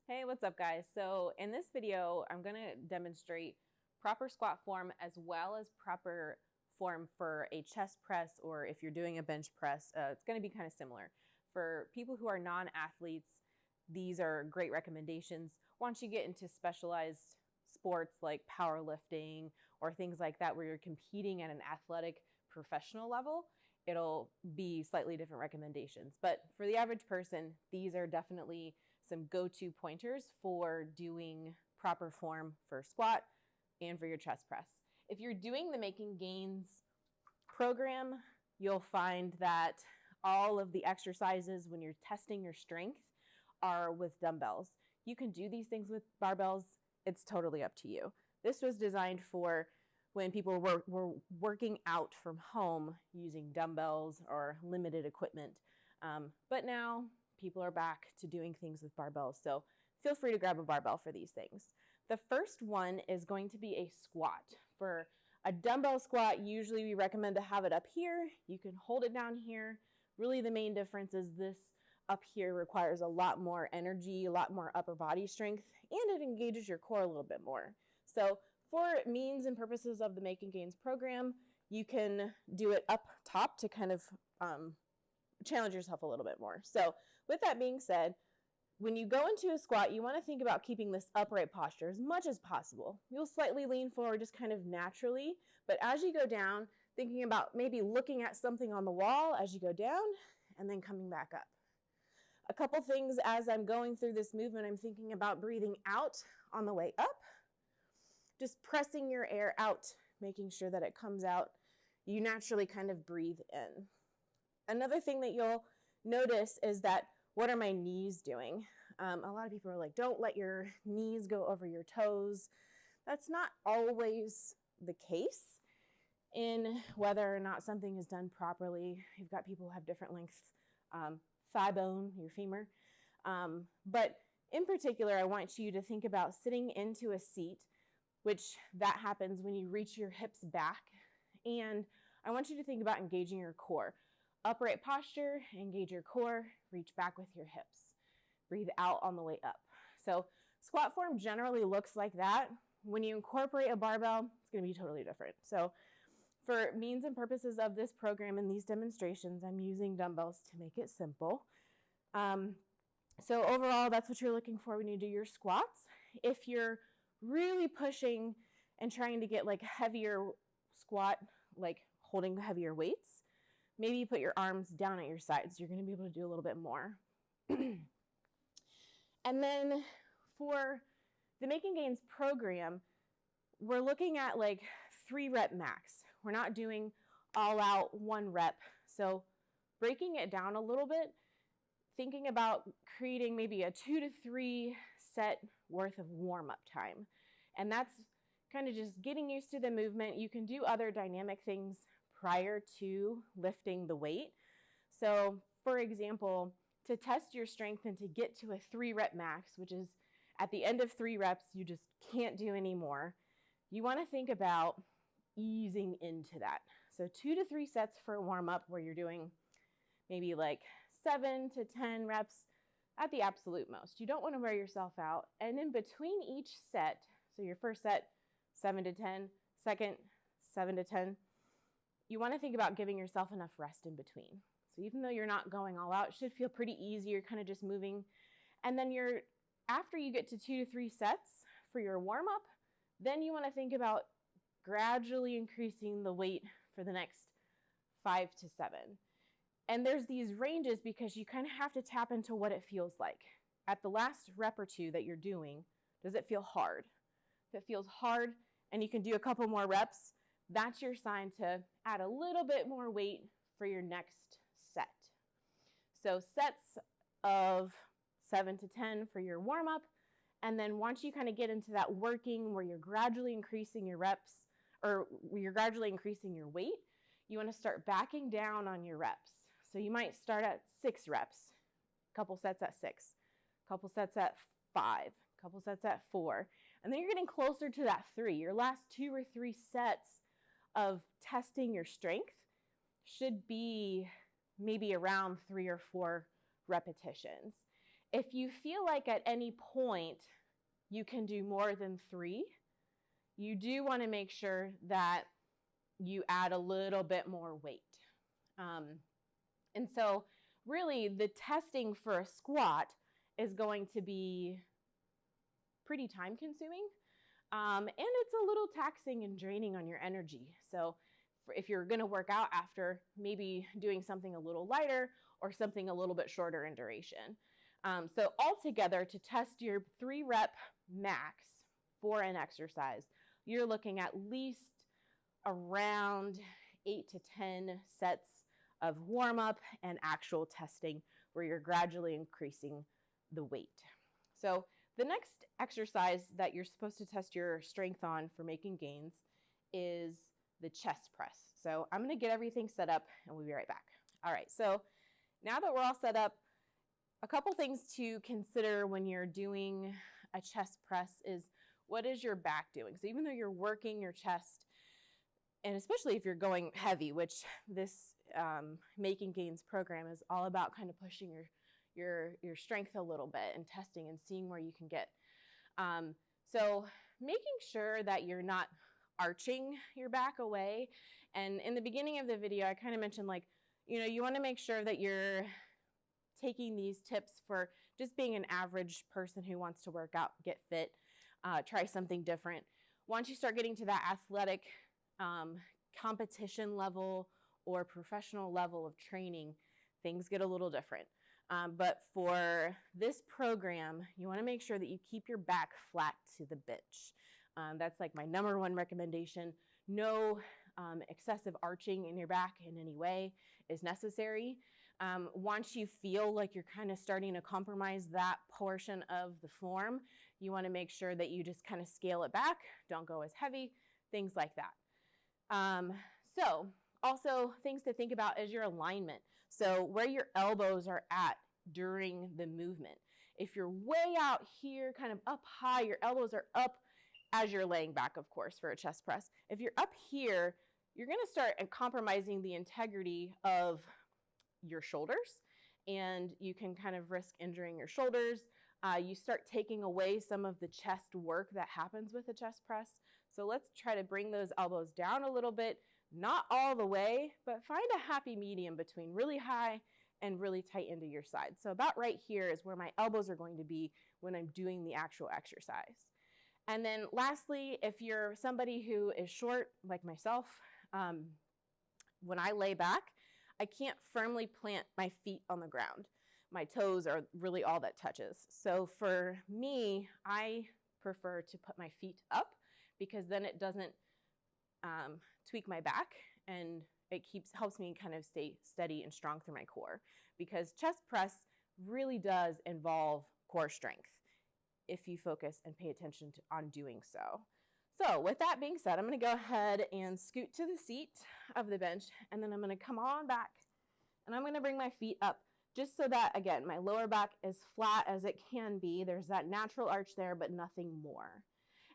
Hey, what's up guys? So in this video, I'm going to demonstrate proper squat form as well as proper form for a chest press, or if you're doing a bench press, it's going to be kind of similar. For people who are non-athletes, these are great recommendations. Once you get into specialized sports like powerlifting or things like that where you're competing at an athletic professional level, it'll be slightly different recommendations. But for the average person, these are definitely some go-to pointers for doing proper form for squat and for your chest press. If you're doing the Making Gains program, you'll find that all of the exercises when you're testing your strength are with dumbbells. You can do these things with barbells. It's totally up to you. This was designed for when people were working out from home using dumbbells or limited equipment. But now people are back to doing things with barbells. So feel free to grab a barbell for these things. The first one is going to be a squat. For a dumbbell squat, usually we recommend to have it up here. You can hold it down here. Really the main difference is this up here requires a lot more energy, a lot more upper body strength, and it engages your core a little bit more. So for means and purposes of the Making Gains program, you can do it up top to kind of challenge yourself a little bit more. So with that being said, when you go into a squat, you want to think about keeping this upright posture as much as possible. You'll slightly lean forward just kind of naturally, but as you go down, thinking about maybe looking at something on the wall as you go down and then coming back up. A couple things as I'm going through this movement, I'm thinking about breathing out on the way up, just pressing your air out, making sure that it comes out. You naturally kind of breathe in. Another thing that you'll notice is that, what are my knees doing? A lot of people are like, don't let your knees go over your toes. That's not always the case in whether or not something is done properly. You've got people who have different lengths, thigh bone, your femur. But in particular, I want you to think about sitting into a seat, which that happens when you reach your hips back. And I want you to think about engaging your core. Upright posture, engage your core, reach back with your hips. Breathe out on the way up. So squat form generally looks like that. When you incorporate a barbell, it's going to be totally different. So for means and purposes of this program and these demonstrations, I'm using dumbbells to make it simple. So overall, that's what you're looking for when you do your squats. If you're really pushing and trying to get like heavier squat, like holding heavier weights, maybe you put your arms down at your sides. You're going to be able to do a little bit more. And then for the Making Gains program, we're looking at like 3 rep max. We're not doing all out 1 rep. So breaking it down a little bit, thinking about creating maybe a 2 to 3 set worth of warm-up time. And that's kind of just getting used to the movement. You can do other dynamic things prior to lifting the weight. So for example, to test your strength and to get to a 3 rep max, which is at the end of 3 reps, you just can't do anymore. You want to think about easing into that. So 2 to 3 sets for a warm up where you're doing maybe like 7 to 10 reps at the absolute most. You don't want to wear yourself out. And in between each set, so your first set, 7 to 10, second, 7 to 10, you want to think about giving yourself enough rest in between. So even though you're not going all out, it should feel pretty easy. You're kind of just moving. And then after you get to 2 to 3 sets for your warm up, then you want to think about gradually increasing the weight for the next 5 to 7. And there's these ranges because you kind of have to tap into what it feels like. At the last rep or 2 that you're doing, does it feel hard? If it feels hard and you can do a couple more reps, that's your sign to add a little bit more weight for your next set. So sets of 7 to 10 for your warm up. And then once you kind of get into that working where you're gradually increasing your reps, or you're gradually increasing your weight, you want to start backing down on your reps. So you might start at 6 reps, a couple sets at 6, a couple sets at 5, a couple sets at 4, and then you're getting closer to that 3. Your last 2 or 3 sets of testing your strength should be maybe around 3 or 4 repetitions. If you feel like at any point you can do more than 3, you do want to make sure that you add a little bit more weight. And so really the testing for a squat is going to be pretty time consuming. And it's a little taxing and draining on your energy. So if you're going to work out after, maybe doing something a little lighter or something a little bit shorter in duration. So altogether, to test your 3 rep max for an exercise, you're looking at least around 8 to 10 sets of warm up and actual testing where you're gradually increasing the weight. So the next exercise that you're supposed to test your strength on for making gains is the chest press. So I'm going to get everything set up and we'll be right back. All right, so now that we're all set up, a couple things to consider when you're doing a chest press is, what is your back doing? So even though you're working your chest, and especially if you're going heavy, which this Making Gains program is all about, kind of pushing your strength a little bit and testing and seeing where you can get. So making sure that you're not arching your back away. And in the beginning of the video, I kind of mentioned, like, you want to make sure that you're taking these tips for just being an average person who wants to work out, get fit, try something different. Once you start getting to that athletic competition level or professional level of training, things get a little different. But for this program, you want to make sure that you keep your back flat to the bench. That's like my number 1 recommendation. No excessive arching in your back in any way is necessary. Once you feel like you're kind of starting to compromise that portion of the form, you want to make sure that you just kind of scale it back. Don't go as heavy, things like that. So also things to think about is your alignment. So where your elbows are at during the movement. If you're way out here, kind of up high, your elbows are up as you're laying back, of course, for a chest press. If you're up here, you're going to start compromising the integrity of your shoulders, and you can kind of risk injuring your shoulders. You start taking away some of the chest work that happens with a chest press. So let's try to bring those elbows down a little bit, not all the way, but find a happy medium between really high and really tight into your side. So about right here is where my elbows are going to be when I'm doing the actual exercise. And then lastly, if you're somebody who is short, like myself, when I lay back, I can't firmly plant my feet on the ground. My toes are really all that touches. So for me, I prefer to put my feet up because then it doesn't tweak my back, and it helps me kind of stay steady and strong through my core, because chest press really does involve core strength if you focus and pay attention on doing so. So with that being said, I'm going to go ahead and scoot to the seat of the bench, and then I'm going to come on back, and I'm going to bring my feet up just so that, again, my lower back is flat as it can be. There's that natural arch there, but nothing more.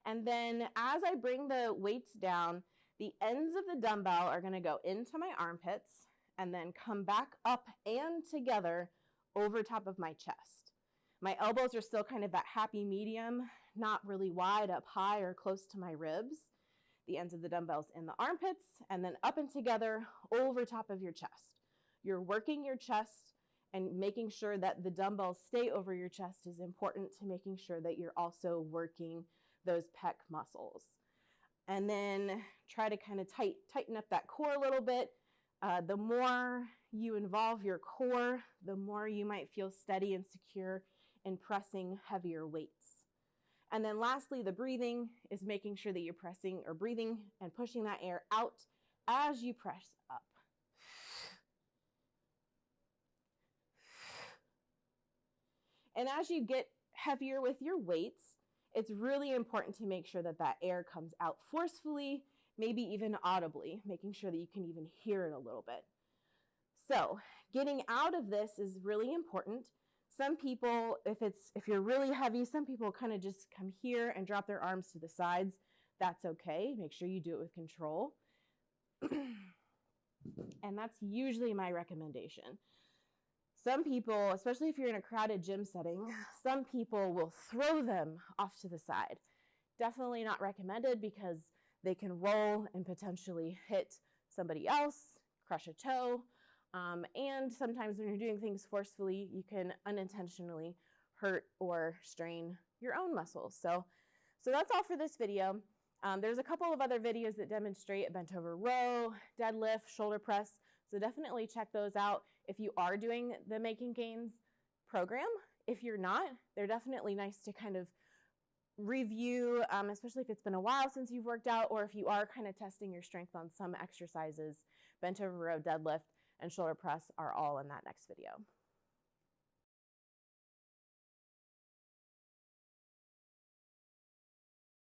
And then as I bring the weights down, the ends of the dumbbell are going to go into my armpits and then come back up and together over top of my chest. My elbows are still kind of that happy medium, not really wide up high or close to my ribs. The ends of the dumbbells in the armpits and then up and together over top of your chest. You're working your chest, and making sure that the dumbbells stay over your chest is important to making sure that you're also working those pec muscles. And then try to kind of tighten up that core a little bit. The more you involve your core, the more you might feel steady and secure in pressing heavier weights. And then lastly, the breathing is making sure that you're pressing or breathing and pushing that air out as you press up. And as you get heavier with your weights, it's really important to make sure that that air comes out forcefully, maybe even audibly, making sure that you can even hear it a little bit. So getting out of this is really important. Some people, if you're really heavy, some people kind of just come here and drop their arms to the sides. That's okay. Make sure you do it with control. And that's usually my recommendation. some people, especially if you're in a crowded gym setting, some people will throw them off to the side. Definitely not recommended because they can roll and potentially hit somebody else, crush a toe, and sometimes when you're doing things forcefully, you can unintentionally hurt or strain your own muscles. So that's all for this video. There's a couple of other videos that demonstrate a bent over row, deadlift, shoulder press. So definitely check those out if you are doing the Making Gains program. If you're not, they're definitely nice to kind of review, especially if it's been a while since you've worked out, or if you are kind of testing your strength on some exercises. Bent over row, deadlift, and shoulder press are all in that next video.